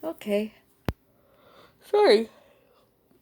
Okay. Sorry.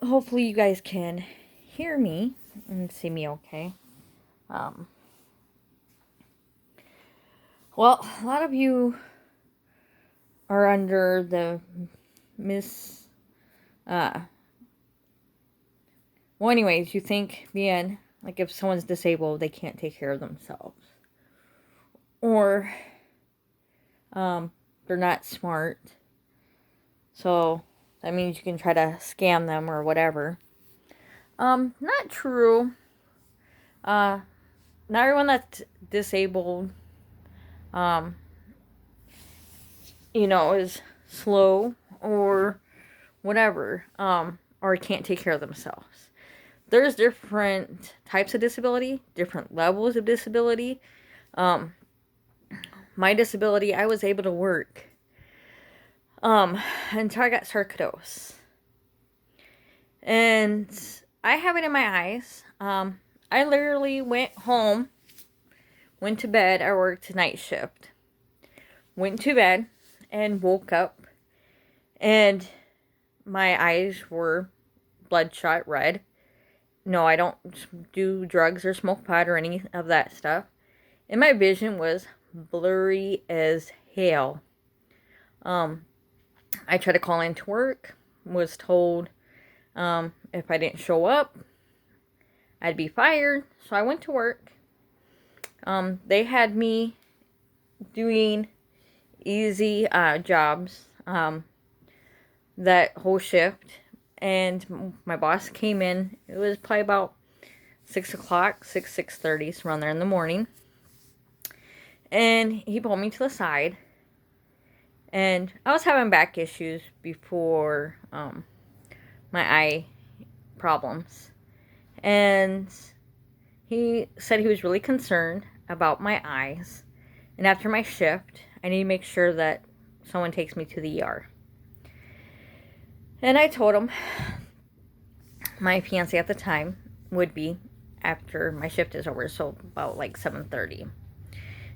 Hopefully you guys can hear me and see me okay. Um, well, a lot of you are under the uh, well, anyways, you think being, like, if someone's disabled, they can't take care of themselves. Or, they're not smart. So, that means you can try to scam them or whatever. Not true. Not everyone that's disabled, um, is slow or whatever, or can't take care of themselves. There's different types of disability, different levels of disability. My disability, I was able to work, until I got sarcoidosis. And I have it in my eyes. I literally went home, went to bed. I worked night shift. Went to bed and woke up, and my eyes were bloodshot red. No, I don't do drugs or smoke pot or any of that stuff. And my vision was blurry as hell. I tried to call into work, was told if I didn't show up, I'd be fired. So I went to work. They had me doing easy jobs that whole shift. And my boss came in. It was probably about 6 o'clock, 6:30, so around there in the morning. And he pulled me to the side. And I was having back issues before my eye problems. And he said he was really concerned about my eyes. And after my shift, I need to make sure that someone takes me to the ER. And I told him my fiance at the time would be after my shift is over, so about like 7:30.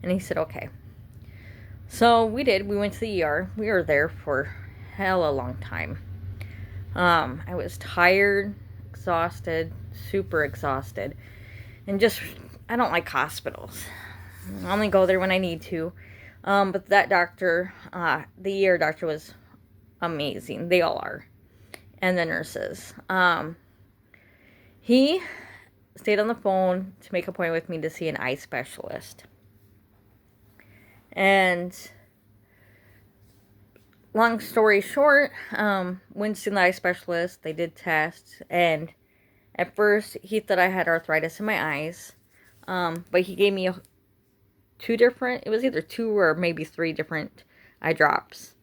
And he said, okay. So we did. We went to the ER. We were there for hella long time. I was tired, exhausted, super exhausted. And just, I don't like hospitals. I only go there when I need to. But that doctor, the ER doctor was amazing. They all are. And the nurses. He stayed on the phone to make an appointment with me to see an eye specialist. And long story short, went to see the eye specialist. They did tests, and at first he thought I had arthritis in my eyes. But he gave me it was either 2 or maybe 3 different eye drops.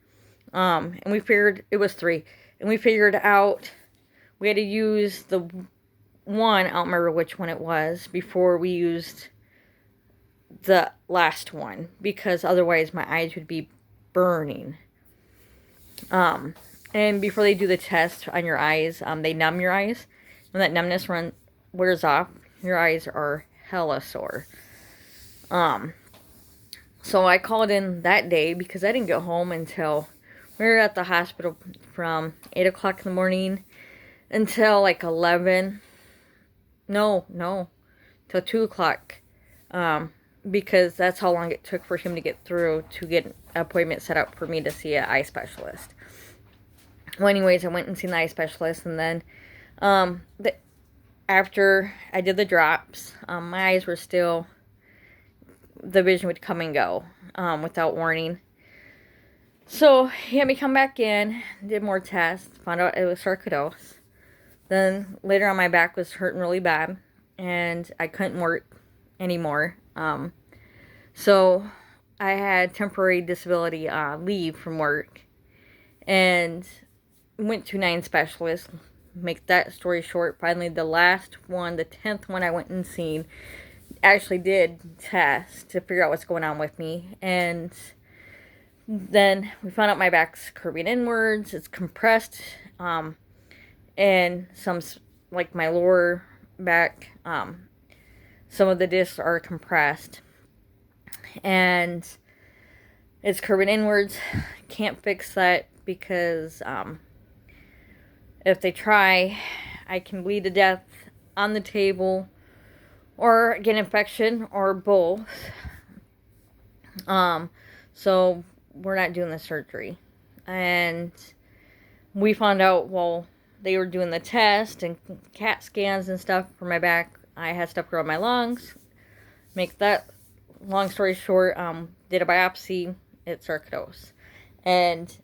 And we figured it was 3. And we figured out we had to use the one, I don't remember which one it was, before we used the last one, because otherwise my eyes would be burning. And before they do the test on your eyes, they numb your eyes. When that numbness wears off, your eyes are hella sore. So I called in that day because I didn't get home until we were at the hospital from 8 o'clock in the morning until like 11. No, till 2 o'clock. Because that's how long it took for him to get through to get an appointment set up for me to see an eye specialist. Well, anyways, I went and seen the eye specialist, and then after I did the drops, my eyes were still, the vision would come and go without warning. So he had me come back in, did more tests, found out it was sarcoidosis. Then later on, my back was hurting really bad, and I couldn't work anymore. So I had temporary disability leave from work, and went to 9 specialists. Make that story short, finally the last one, the 10th one I went and seen, actually did test to figure out what's going on with me. And then we found out my back's curving inwards, it's compressed, and some, like my lower back, some of the discs are compressed, and it's curving inwards. Can't fix that because if they try, I can bleed to death on the table or get infection or both. So we're not doing the surgery. And we found out while they were doing the test and CAT scans and stuff for my back, I had stuff growing my lungs. Make that long story short, did a biopsy, it's sarcoidosis. And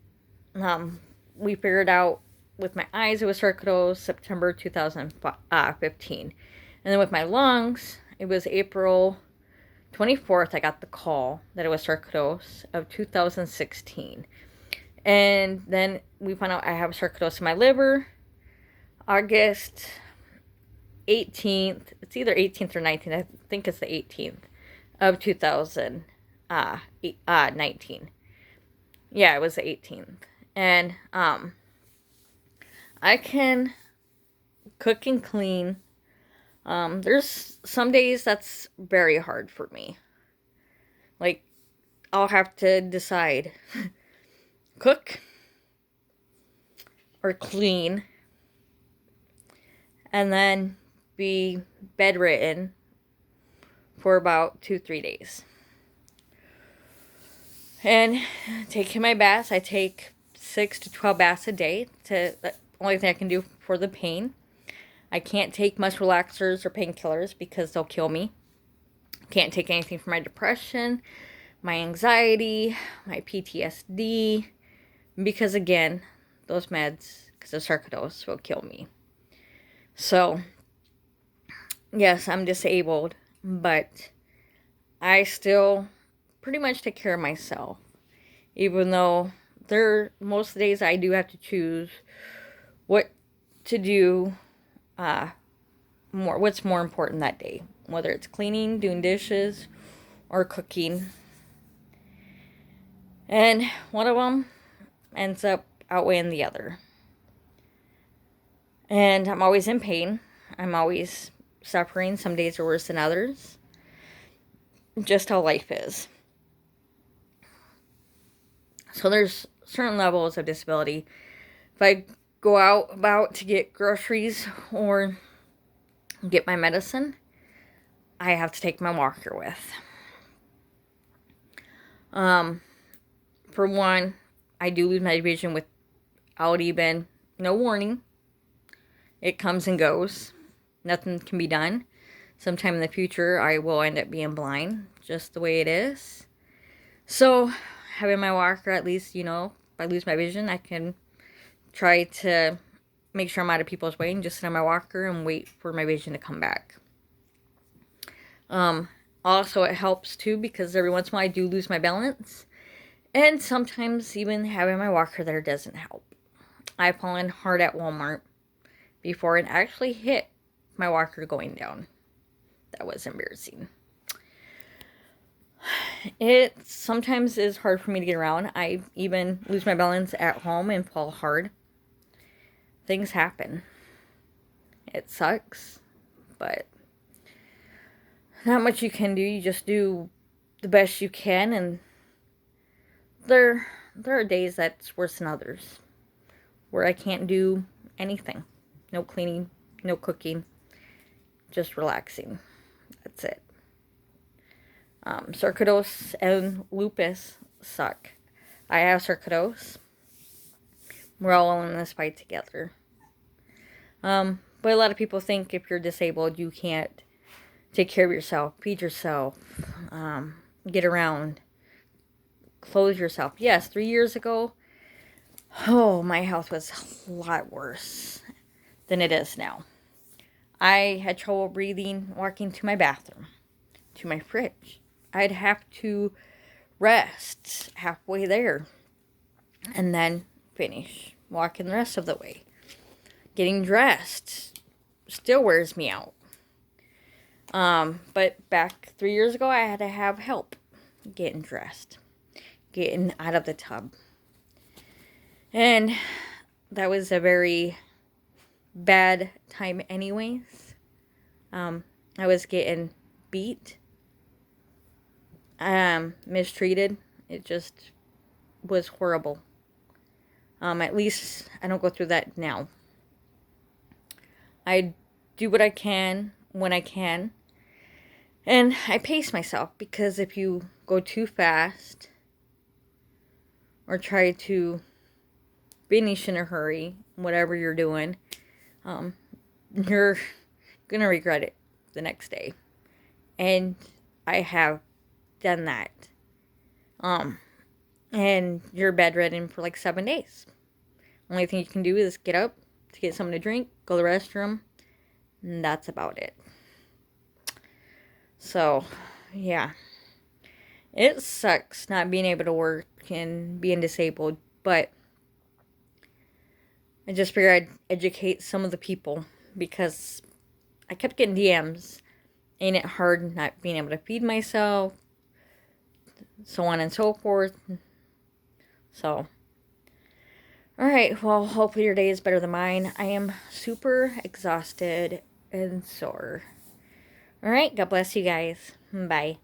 we figured out with my eyes it was sarcoidosis September 2015. And then with my lungs, it was April 24th, I got the call that it was sarcoidosis of 2016. And then we found out I have sarcoidosis in my liver. August 18th, it's either 18th or 19th, I think it's the 18th of 2019. Yeah, it was the 18th. And I can cook and clean. There's some days that's very hard for me. Like, I'll have to decide cook or clean, and then be bedridden for about 2-3 days. And taking my baths, I take 6 to 12 baths a day. The only thing I can do for the pain. I can't take much relaxers or painkillers because they'll kill me. Can't take anything for my depression, my anxiety, my PTSD, because again, those meds, because of sarcoidosis, will kill me. So, yes, I'm disabled, but I still pretty much take care of myself. Even though most of the days I do have to choose what to do, what's more important that day. Whether it's cleaning, doing dishes, or cooking. And one of them ends up outweighing the other. And I'm always in pain. I'm always suffering. Some days are worse than others. Just how life is. So there's certain levels of disability. If I go out about to get groceries or get my medicine, I have to take my walker with. For one, I do lose my vision without even no warning. It comes and goes. Nothing can be done. Sometime in the future, I will end up being blind, just the way it is. So, having my walker, at least, if I lose my vision, I can try to make sure I'm out of people's way and just sit on my walker and wait for my vision to come back. Also, it helps too because every once in a while I do lose my balance. And sometimes even having my walker there doesn't help. I've fallen hard at Walmart before and actually hit my walker going down. That was embarrassing. It sometimes is hard for me to get around. I even lose my balance at home and fall hard. Things happen. It sucks, but not much you can do. You just do the best you can, and there are days that's worse than others where I can't do anything. No cleaning, no cooking, just relaxing. That's it. Sarcoidosis and lupus suck. I have sarcoidosis. We're all in this fight together. But a lot of people think if you're disabled, you can't take care of yourself, feed yourself, get around, clothe yourself. Yes, 3 years ago, my health was a lot worse than it is now. I had trouble breathing, walking to my bathroom, to my fridge. I'd have to rest halfway there and then finish walking the rest of the way. Getting dressed still wears me out. But back 3 years ago, I had to have help getting dressed, getting out of the tub. And that was a very bad time anyways. I was getting beat, mistreated. It just was horrible. At least I don't go through that now. I do what I can when I can. And I pace myself, because if you go too fast or try to finish in a hurry, whatever you're doing, you're going to regret it the next day. And I have done that. And you're bedridden for like 7 days. Only thing you can do is get up to get something to drink, go to the restroom, and that's about it. So, yeah. It sucks not being able to work and being disabled, but I just figured I'd educate some of the people, because I kept getting DMs. Ain't it hard not being able to feed myself? So on and so forth. So, alright, well, hopefully your day is better than mine. I am super exhausted and sore. Alright, God bless you guys. Bye.